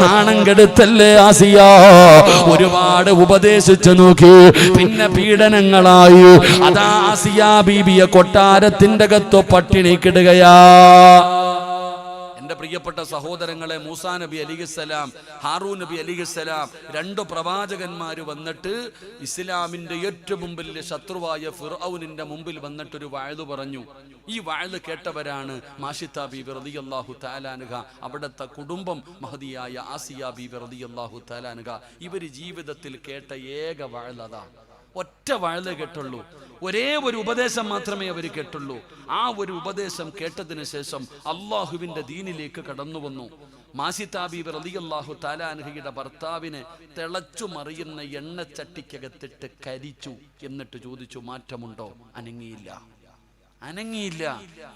നാണം കെടുത്തല്ലേ ആസിയ, ഒരുപാട് ഉപദേശിച്ചു നോക്കി. പിന്നെ പീഡനങ്ങളായി. അതാ ആസിയാ ബീബിയെ കൊട്ടാരത്തിന്റെ അകത്ത് പട്ടിണിക്കിടുകയാ. എന്റെ പ്രിയപ്പെട്ട സഹോദരങ്ങളെ, മൂസാ നബി അലൈഹിസ്സലാം, ഹാറൂൻ നബി അലൈഹിസ്സലാം, 2 പ്രവാചകന്മാർ വന്നിട്ട് ഇസ്ലാമിന്റെ ഏറ്റവും വലിയ ശത്രുവായ ഫിർഔനിന്റെ മുമ്പിൽ വന്നിട്ടൊരു വഅദ് പറഞ്ഞു. ഈ വഅദ് കേട്ടവരാണ് മാഷിത്താ ബീബി റളിയല്ലാഹു തആല അൻഹ, അവിടുത്തെ കുടുംബം മഹദിയായ ആസിയാ ബീബി റളിയല്ലാഹു തആല അൻഹ. ഇവര് ജീവിതത്തിൽ കേട്ട ഏക വഅദ് അതാ. ഒറ്റ വഅദ് കേട്ടുള്ളൂ. ഒരേ ഒരു ഉപദേശം മാത്രമേ അവർ കേട്ടുള്ളൂ. ആ ഒരു ഉപദേശം കേട്ടതിന് ശേഷം അള്ളാഹുവിന്റെ ദീനിലേക്ക് കടന്നു വന്നു. മാസിത്താ ബീബി റളിയല്ലാഹു തആല അൻഹയുടെ ഭർത്താവിനെ തിളച്ചു മറിയുന്ന എണ്ണച്ചട്ടിക്കകത്തിട്ട് കരിച്ചു. എന്നിട്ട് ചോദിച്ചു, മാറ്റമുണ്ടോ? അനങ്ങിയില്ല. അനങ്ങിയില്ല.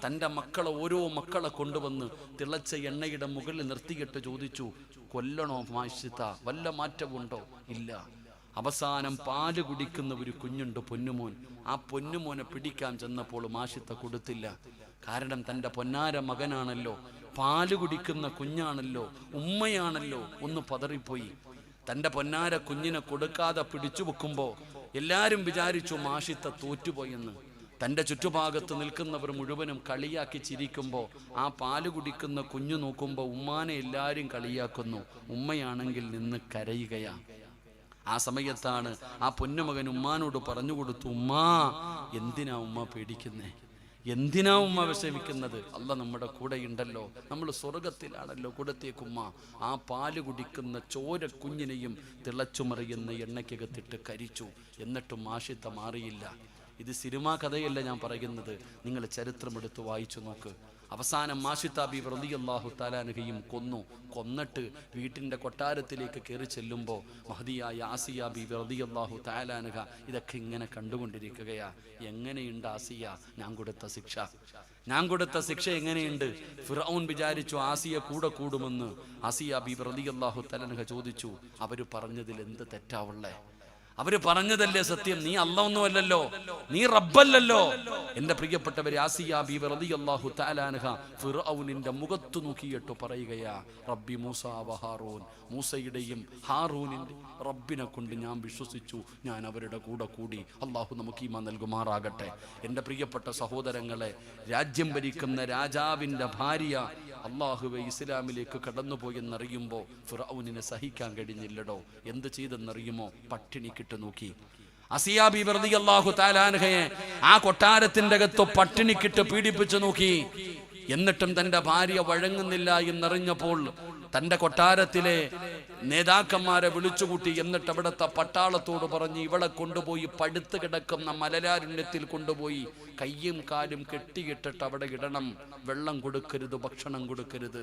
തൻ്റെ മക്കളെ ഓരോ മക്കളെ കൊണ്ടുവന്ന് തിളച്ച എണ്ണയുടെ മുകളിൽ നിർത്തിയിട്ട് ചോദിച്ചു, കൊല്ലണോ മാഷിത്ത, വല്ല മാറ്റമുണ്ടോ? ഇല്ല. അവസാനം പാല് കുടിക്കുന്ന ഒരു കുഞ്ഞുണ്ട്, പൊന്നുമോൻ. ആ പൊന്നുമോനെ പിടിക്കാൻ ചെന്നപ്പോൾ മാഷിത്ത കൊടുത്തില്ല. കാരണം തൻ്റെ പൊന്നാര മകനാണല്ലോ, പാല് കുടിക്കുന്ന കുഞ്ഞാണല്ലോ, ഉമ്മയാണല്ലോ. ഒന്ന് പതറിപ്പോയി. തൻ്റെ പൊന്നാര കുഞ്ഞിനെ കൊടുക്കാതെ പിടിച്ചു വെക്കുമ്പോൾ എല്ലാവരും വിചാരിച്ചു മാഷിത്ത തോറ്റുപോയെന്ന്. തൻ്റെ ചുറ്റുഭാഗത്ത് നിൽക്കുന്നവർ മുഴുവനും കളിയാക്കി ചിരിക്കുമ്പോൾ ആ പാല് കുടിക്കുന്ന കുഞ്ഞു നോക്കുമ്പോൾ ഉമ്മാനെ എല്ലാവരും കളിയാക്കുന്നു. ഉമ്മയാണെങ്കിൽ നിന്ന് കരയുകയാ. ആ സമയത്താണ് ആ പൊന്നുമകൻ ഉമ്മാനോട് പറഞ്ഞു കൊടുത്തു, ഉമ്മാ എന്തിനാ ഉമ്മ പേടിക്കുന്നേ? എന്തിനാ ഉമ്മ വിഷമിക്കുന്നത്? അല്ല നമ്മുടെ കൂടെ ഉണ്ടല്ലോ, നമ്മൾ സ്വർഗത്തിലാണല്ലോ. കൂടത്തേക്കുമ്മ ആ പാല് കുടിക്കുന്ന ചോര കുഞ്ഞിനെയും തിളച്ചുമറിയുന്ന എണ്ണയ്ക്കകത്തിട്ട് കരിച്ചു. എന്നിട്ടും മാഷിത്ത മാറിയില്ല. ഇത് സിനിമാ കഥയല്ല ഞാൻ പറയുന്നത്, നിങ്ങൾ ചരിത്രമെടുത്ത് വായിച്ചു നോക്ക്. അവസാനം മാഷിത്ത ബീവി റളിയല്ലാഹു തആല അൻഹയും കൊന്നിട്ട് വീട്ടിൻ്റെ കൊട്ടാരത്തിലേക്ക് കയറി ചെല്ലുമ്പോൾ മഹദിയായ ആസിയ ബീവി റളിയല്ലാഹു തആല അൻഹ ഇതൊക്കെ ഇങ്ങനെ കണ്ടുകൊണ്ടിരിക്കുകയാ. എങ്ങനെയുണ്ട് ആസിയ ഞാൻ കൊടുത്ത ശിക്ഷ എങ്ങനെയുണ്ട്? ഫിർഔൻ വിചാരിച്ചു ആസിയ കൂടെ കൂടുമെന്ന്. ആസിയ ബീവി റളിയല്ലാഹു തആല അൻഹ ചോദിച്ചു, അവര് പറഞ്ഞതിൽ എന്ത് തെറ്റാവുള്ളേ? അവര് പറഞ്ഞതല്ലേ സത്യം? നീ അല്ലാഹ് ഒന്നുമല്ലല്ലോ, നീ റബ്ബല്ലല്ലോ. എന്റെ പ്രിയപ്പെട്ടവരെ, ആസിയ ബീവി റളിയല്ലാഹു തആല അൻഹ ഫിർഔനിന്റെ മുഖത്ത് നോക്കിയിട്ട് പറയുകയാ, റബ്ബി മൂസ വ ഹാറൂൻ, മൂസയുടെയും ഹാറൂനിന്റെ റബ്ബിനെ കൊണ്ട് ഞാൻ വിശ്വസിച്ചു, ഞാൻ അവരുടെ കൂടെ കൂടി. അള്ളാഹു നമുക്ക് ഈമാൻ നൽകുമാറാകട്ടെ. എൻ്റെ പ്രിയപ്പെട്ട സഹോദരങ്ങളെ, രാജ്യം ഭരിക്കുന്ന രാജാവിൻ്റെ ഭാര്യ അള്ളാഹുവെ ഇസ്ലാമിലേക്ക് കടന്നുപോയെന്നറിയുമ്പോൾ ഫിർഔനിനെ സഹിക്കാൻ കഴിഞ്ഞില്ലടോ. എന്ത് ചെയ്തെന്നറിയുമോ? പട്ടിണിക്കിട്ട് നോക്കി. ആസിയ ബീവി റളിയല്ലാഹു തആല അൻഹയെ ആ കൊട്ടാരത്തിന്റെ അകത്ത് പട്ടിണിക്കിട്ട് പീഡിപ്പിച്ചു നോക്കി. എന്നിട്ടും തൻ്റെ ഭാര്യ വഴങ്ങുന്നില്ല എന്നറിഞ്ഞപ്പോൾ തൻ്റെ കൊട്ടാരത്തിലെ നേതാക്കന്മാരെ വിളിച്ചുകൂട്ടി. എന്നിട്ട് അവിടുത്തെ പട്ടാളത്തോട് പറഞ്ഞ്, ഇവളെ കൊണ്ടുപോയി പടുത്ത് കിടക്കുന്ന മലരാരണ്യത്തിൽ കൊണ്ടുപോയി കയ്യും കാലും കെട്ടിയിട്ടിട്ട് അവിടെ ഇടണം. വെള്ളം കൊടുക്കരുത്, ഭക്ഷണം കൊടുക്കരുത്.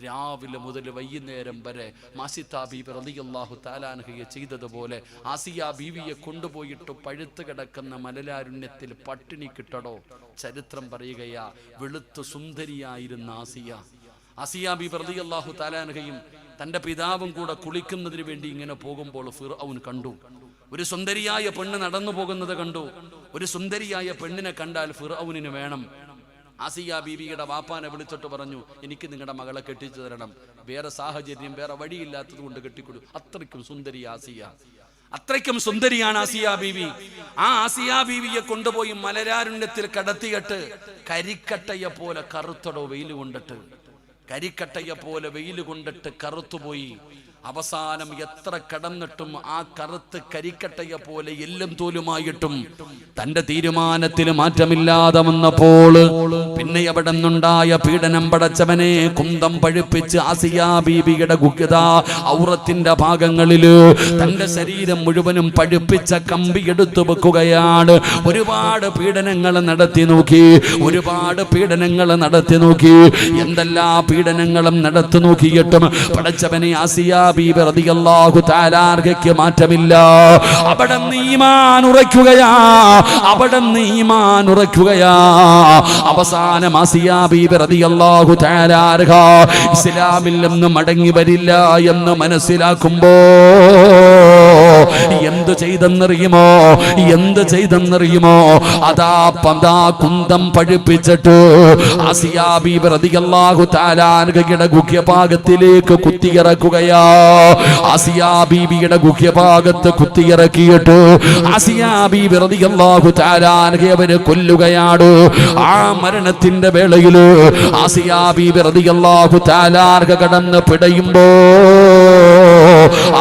രാവിലെ മുതൽ വൈകുന്നേരം വരെ മാസിത്ത ബീവി റളിയല്ലാഹു തആല അൻഹയെ ചെയ്തതുപോലെ ആസിയ ബീവിയെ കൊണ്ടുപോയിട്ട് പഴുത്ത് കിടക്കുന്ന മലരാരണ്യത്തിൽ പട്ടിണി കിട്ടടോ. ചരിത്രം പറയുകയാ, വെളുത്ത് സുന്ദരിയായിരുന്ന ആസിയ ബീവി റളിയല്ലാഹു തആല അൻഹയും തൻ്റെ പിതാവും കൂടെ കുളിക്കുന്നതിന് വേണ്ടി ഇങ്ങനെ പോകുമ്പോൾ ഫിർഔൻ കണ്ടു. ഒരു സുന്ദരിയായ പെണ്ണ് നടന്നു പോകുന്നത് കണ്ടു. ഒരു സുന്ദരിയായ പെണ്ണിനെ കണ്ടാൽ ഫിർഔനിന് വേണം. ആസിയ ബീവിയുടെ വാപ്പാനെ വിളിച്ചിട്ട് പറഞ്ഞു, എനിക്ക് നിങ്ങളുടെ മകളെ കെട്ടിച്ചു തരണം. വേറെ സാഹചര്യം, വേറെ വഴിയില്ലാത്തത് കൊണ്ട് കെട്ടിക്കൊടു. അത്രയ്ക്കും സുന്ദരി ആസിയ, അത്രയ്ക്കും സുന്ദരിയാണ് ആസിയ ബീവി. ആ ആസിയ ബീവിയെ കൊണ്ടുപോയി മലരാരണ്യത്തിൽ കടത്തിയിട്ട് കരിക്കട്ടയെ പോലെ കറുത്തടോ വെയിൽ കൊണ്ടിട്ട്, കരിക്കട്ടയെ പോലെ വെയിൽ കൊണ്ടിട്ട് കറുത്തുപോയി. അവസാനം എത്ര കടന്നിട്ടും ആ കറുത്ത് കരിക്കട്ടയെ പോലെ എല്ലും തോലുമായിട്ടും തന്റെ തീരുമാനത്തിൽ മാറ്റമില്ലാതെ വന്നപ്പോൾ പിന്നെ അവിടെ നിന്നുണ്ടായ പീഡനം പടച്ചവനെ കുന്തം പഴുപ്പിച്ച് ആസിയ ബീവിയുടെ ഗുഹ്യത ഔറത്തിന്റെ ഭാഗങ്ങളില് തന്റെ ശരീരം മുഴുവനും പഴുപ്പിച്ച കമ്പി എടുത്തു വെക്കുകയാണ്. ഒരുപാട് പീഡനങ്ങൾ നടത്തി നോക്കി, എന്തെല്ലാം പീഡനങ്ങളും നടത്തി നോക്കിയിട്ടും പടച്ചവനെ ആസിയ ബീവി റളിയല്ലാഹു തആല അൻഹയ്ക്ക് മാറ്റമില്ല. അവിടെ ഈമാൻ ഉറയ്ക്കുകയാ. അവസാനം ആസിയ ബീവി റളിയല്ലാഹു തആല അൻഹ ഇസ്ലാമിൽ നിന്ന് മടങ്ങി വരില്ല എന്ന് മനസ്സിലാക്കുമ്പോ എന്ത് ചെയ്തെന്നറിയുമോ? അതാ കുന്തം പഴുപ്പിച്ചിട്ട് ആസിയ ബീവി റളിയല്ലാഹു തആല അൻഹയുടെ ഗുഹ്യഭാഗത്തിലേക്ക് കുത്തിയിറക്കുകയാ. ആസിയ ബീവിയുടെ ഗുഹ്യഭാഗത്ത് കുത്തിയിറക്കിയിട്ട് ആസിയ ബീവി റളിയല്ലാഹു തആല അൻഹയെ കൊല്ലുകയാണ്. ആ മരണത്തിന്റെ വേളയിൽ ആസിയ ബീവി റളിയല്ലാഹു തആല അൻഹ കടന്ന് പിടയുമ്പോ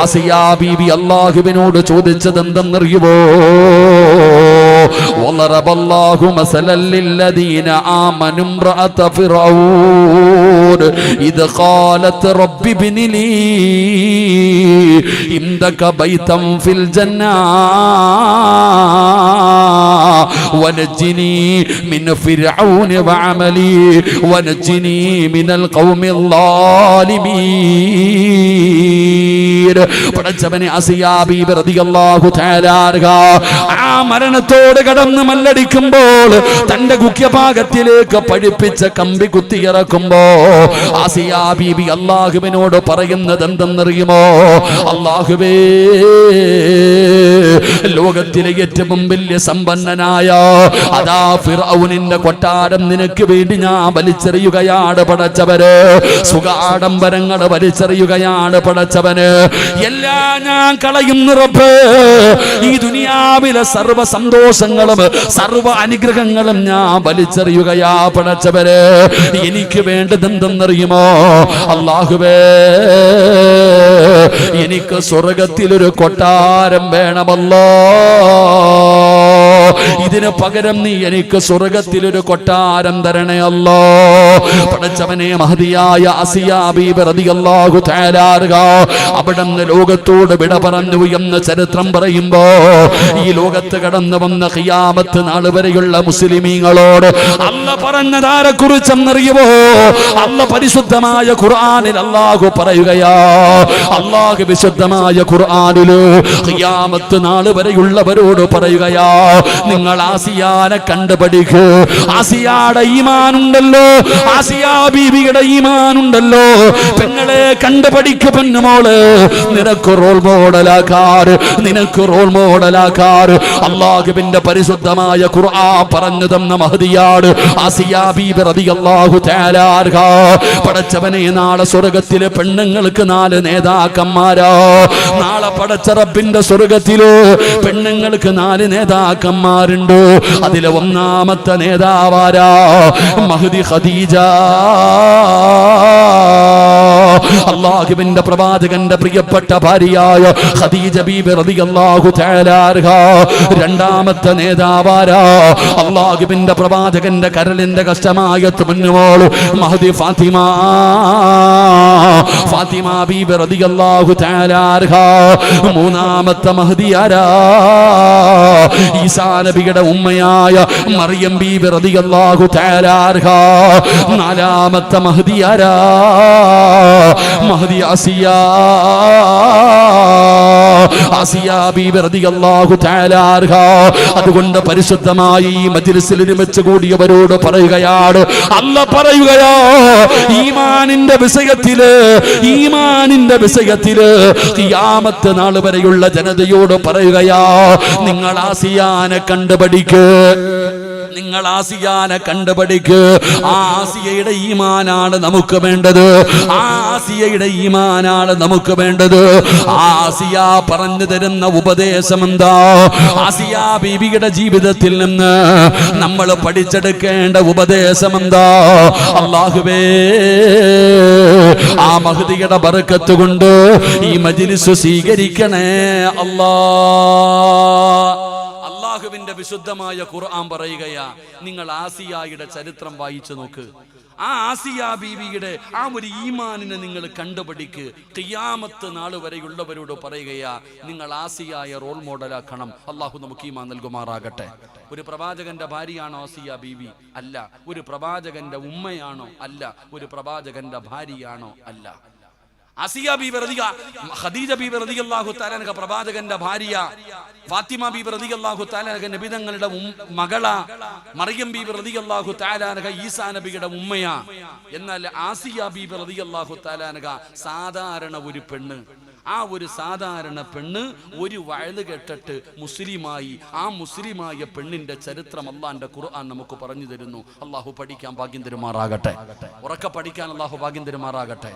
ആസിയ ബീവി അല്ലാഹുവിനോട് ചോദിച്ചത് എന്തെന്നറിയുമോ? وضرب الله مثلا للذين آمنوا امرأة فرعون إذ قالت رب ابن لي عندك بيتا في الجنة വനജ്ജിനി മിൻ ഫിർഔന വഅമലി വനജ്ജിനി മിനൽ ഖൗമിൽ ളാലിമീൻ. പടച്ചവനെ ആസിയാ ബീബി റളിയല്ലാഹു തആല ആ മരണത്തോട് കടന്ന് മല്ലടിക്കുമ്പോൾ തന്റെ ഗുഹ്യഭാഗത്തിലേക്ക് പഠിപ്പിച്ച കമ്പി കുത്തിയിറക്കുമ്പോ ആസിയാ ബീബി അല്ലാഹുവിനോട് പറയുന്നത് എന്തെന്നറിയുമോ? അല്ലാഹുവേ, ലോകത്തിലെ ഏറ്റവും വലിയ സമ്പന്നനായ അതാ ഫിർഔനിന്റെ കൊട്ടാരം നിനക്ക് വേണ്ടി ഞാൻ വലിച്ചെറിയുകയാണ് പടച്ചവന്. സുഖാഡംബരങ്ങൾ വലിച്ചെറിയുകയാണ് പടച്ചവന്. എല്ലാം ഞാൻ കളയുന്നു റബ്ബേ. ഈ ദുനിയാവിലെ സർവ്വ സന്തോഷങ്ങളും സർവ്വ അനുഗ്രഹങ്ങളും ഞാൻ വലിച്ചെറിയുകയാ പടച്ചവന്. എനിക്ക് വേണ്ടത് എന്തെന്നറിയുമോ? അല്ലാഹുവേ, എനിക്ക് സ്വർഗത്തിലൊരു കൊട്ടാരം വേണമല്ലോ. ഇതിന് പകരം നീ എനിക്ക് സ്വർഗത്തിലൊരു കൊട്ടാരം തരണേ അല്ലോ. പടച്ചവനെ, മഹദിയായ ആസിയാ ബീബി റളിയല്ലാഹു തആല അവിടുന്ന് ലോകത്തോട് വിട പറഞ്ഞു എന്ന് ചരിത്രം പറയുമ്പോ ഈ ലോകത്ത് കടന്നു വന്ന ഖിയാമത്ത് നാൾ വരെയുള്ള മുസ്ലിമീങ്ങളോട് അല്ലാഹ് പറഞ്ഞതാരെ കുറിച്ചെന്നറിയുമോ? അല്ലാഹ് പരിശുദ്ധമായ ഖുർആനിൽ അല്ലാഹു പറയുകയാ. അല്ലാഹു വിശുദ്ധമായ ഖുർആനില് ഖിയാമത്ത് നാൾ വരെയുള്ളവരോട് പറയുകയാ, നിങ്ങൾ ആസിയാനെ കണ്ടുപഠിക്കൂ. ആസിയാടെ ഈമാനുണ്ടല്ലോ, ആസിയാ ബീവിയുടെ ഈമാനുണ്ടല്ലോ. പെങ്ങളെ കണ്ടുപഠിക്കു പെണ്ണുമോള്. നിനക്ക് റോൾ മോഡലാക്കാറ്, നിനക്ക് റോൾ മോഡലാക്കാറ് അല്ലാഹുവിന്റെ പരിശുദ്ധമായ ഖുർആൻ പറഞ്ഞു തന്ന മഹദിയാണ് ആസിയാ ബീബി റളിയല്ലാഹു തആല അൻഹ. പടച്ചവനെ, നാളെ സ്വർഗ്ഗത്തിലെ പെണ്ണുങ്ങൾക്ക് 4 നേതാക്കന്മാരാ. നാളെ പടച്ച റബ്ബിന്റെ സ്വർഗ്ഗത്തില് പെണ്ണുങ്ങൾക്ക് 4 നേതാക്കന്മാരുണ്ട്. അതിലെ ഒന്നാമത്തെ നേതാവാരാ? മഹദി ഖദീജ. അല്ലാഹുവിന്റെ പ്രവാചകന്റെ പ്രിയപ്പെട്ട ഭാര്യയായ ഖദീജ ബീബി റളിയല്ലാഹു തആല അൻഹ. രണ്ടാമത്തെ നേതാവാരാ? അല്ലാഹുവിന്റെ പ്രവാചകന്റെ കരളിന്റെ കഷ്ടമായ തുമന്നുമോൾ മഹദി ഫാത്തിമ. ഫാത്തിമ ബീബി റളിയല്ലാഹു തആല അൻഹ. മൂന്നാമത്തെ മഹദി ആരാ? ഈസാ നബിയുടെ ഉമ്മയായ മറിയം ബീബി റളിയല്ലാഹു തആല അൻഹ. നാലാമത്തെ മഹദി ആരാ? മഹദി ആസിയാ. ആസിയാ ബീബി റളിയല്ലാഹു തആല അൻഹ. അതുകൊണ്ട് പരിശുദ്ധമായി ഈ മജ്ലിസിൽ ഒരുമിച്ച് കൂടിയവരോട് പറയുകയാണ്, അല്ലാഹ് പറയുകയാ, ഈമാനിന്റെ വിഷയത്തില്, ഈമാനിന്റെ വിഷയത്തില് ഖിയാമത്ത് നാൾ വരെയുള്ള ജനതയോട് പറയുകയാ, നിങ്ങൾ ആസിയാനെ കണ്ടുപഠിക്ക്, നിങ്ങൾ ആസിയാനെ കണ്ടുപഠിക്ക്. ആ ആസിയയുടെ ഈമാനാണ് നമുക്ക് വേണ്ടത്. ആ ആസിയയുടെ ഈമാനാണ് നമുക്ക് വേണ്ടത്. ആസിയ പറഞ്ഞു തരുന്ന ഉപദേശം എന്താ? ആസിയാ ബീവിയുടെ ജീവിതത്തിൽ നിന്ന് നമ്മൾ പഠിച്ചെടുക്കേണ്ട ഉപദേശം എന്താ? അല്ലാഹുവേ, ആ മഹദിയുടെ ബർക്കത്ത് കൊണ്ട് ഈ മജ്ലിസ് സ്വീകരിക്കണേ അല്ലാഹ്. അല്ലാഹുവിന്റെ വിശുദ്ധമായ ഖുർആൻ പറയുകയാ, നിങ്ങൾ ആസിയായുടെ ചരിത്രം വായിച്ചു നോക്ക്. ആ ആസിയാ ബീവിയുടെ ആ ഒരു ഈമാനിനെ നിങ്ങൾ കണ്ടുപഠിക്ക്. ഖിയാമത്ത് നാൾ വരെയുള്ളവരോട് പറയുകയാ, നിങ്ങൾ ആസിയായ റോൾ മോഡലാക്കണം. അല്ലാഹു നമുക്ക് ഈമാൻ നൽകുമാറാകട്ടെ. ഒരു പ്രവാചകന്റെ ഭാര്യയാണോ ആസിയാ ബീവി? അല്ല. ഒരു പ്രവാചകന്റെ ഉമ്മയാണോ? അല്ല. ഒരു പ്രവാചകന്റെ ഭാര്യയാണോ? അല്ല. ആസിയാ ബീബി ഖദീജ ബീബി റളിയല്ലാഹു തആല അൻഹ പ്രവാചകന്റെ ഭാര്യ, ഫാത്തിമ ബീബി റളിയല്ലാഹു തആല അൻഹ നബി തങ്ങളുടെ മകള, മറിയം ബീബി റളിയല്ലാഹു തആല അൻഹ ഈസാ നബിയുടെ ഉമ്മയാ. എന്നാൽ ആസിയാ ബീബി റളിയല്ലാഹു തആല അൻഹ സാധാരണ ഒരു പെണ്ണ്. ആ ഒരു സാധാരണ പെണ്ണ് ഒരു വയല് കെട്ടിട്ട് മുസ്ലിമായി. ആ മുസ്ലിമായ പെണ്ണിന്റെ ചരിത്രം അല്ലാഹുവിന്റെ ഖുർആൻ നമുക്ക് പറഞ്ഞു തരുന്നു. അല്ലാഹു പഠിക്കാൻ ഭാഗ്യം തരുമാറാകട്ടെ. ഉറക്കെ പഠിക്കാൻ അല്ലാഹു ഭാഗ്യം തരുമാറാകട്ടെ.